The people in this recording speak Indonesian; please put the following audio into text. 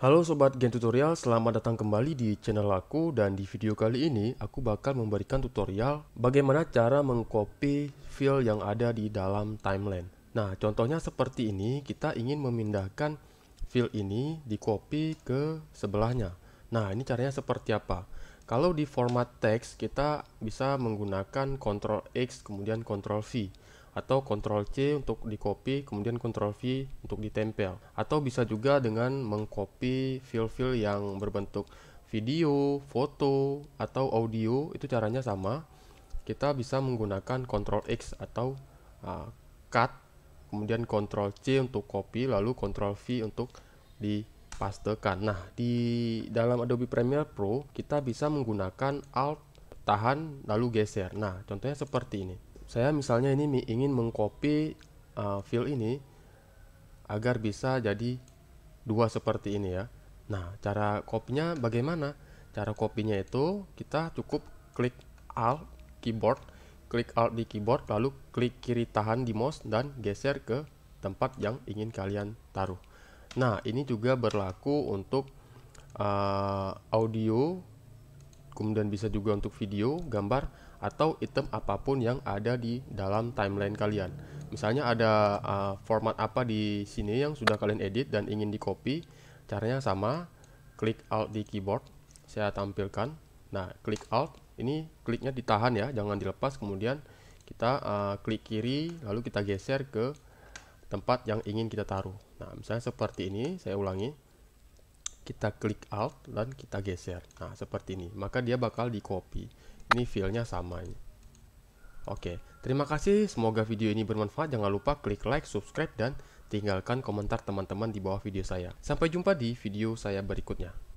Halo Sobat Gen Tutorial, selamat datang kembali di channel aku. Dan di video kali ini aku bakal memberikan tutorial bagaimana cara mengcopy file yang ada di dalam timeline. Nah, contohnya seperti ini. Kita ingin memindahkan file ini di copy ke sebelahnya. Nah, ini caranya seperti apa? Kalau di format teks, kita bisa menggunakan Ctrl X kemudian Ctrl V, atau Ctrl C untuk di copy kemudian Ctrl V untuk ditempel, atau bisa juga dengan mengcopy file-file yang berbentuk video, foto, atau audio. Itu caranya sama. Kita bisa menggunakan Ctrl X atau cut, kemudian Ctrl C untuk copy, lalu Ctrl V untuk dipastekan. Nah, di dalam Adobe Premiere Pro kita bisa menggunakan Alt, tahan, lalu geser. Nah, contohnya seperti ini. Saya misalnya ini ingin mengcopy file ini agar bisa jadi dua seperti ini ya. Nah, cara kopinya bagaimana? Cara kopinya itu kita cukup klik Alt keyboard, klik Alt di keyboard, lalu klik kiri tahan di mouse dan geser ke tempat yang ingin kalian taruh. Nah, ini juga berlaku untuk audio, kemudian bisa juga untuk video, gambar, atau item apapun yang ada di dalam timeline kalian. Misalnya ada format apa di sini yang sudah kalian edit dan ingin di copy. Caranya sama, klik Alt di keyboard, saya tampilkan. Nah, klik Alt, ini kliknya ditahan ya, jangan dilepas. Kemudian kita klik kiri, lalu kita geser ke tempat yang ingin kita taruh. Nah, misalnya seperti ini, saya ulangi. Kita klik Alt dan kita geser. Nah, seperti ini. Maka dia bakal di copy. Ini filenya sama ini. Oke, terima kasih. Semoga video ini bermanfaat. Jangan lupa klik like, subscribe, dan tinggalkan komentar teman-teman di bawah video saya. Sampai jumpa di video saya berikutnya.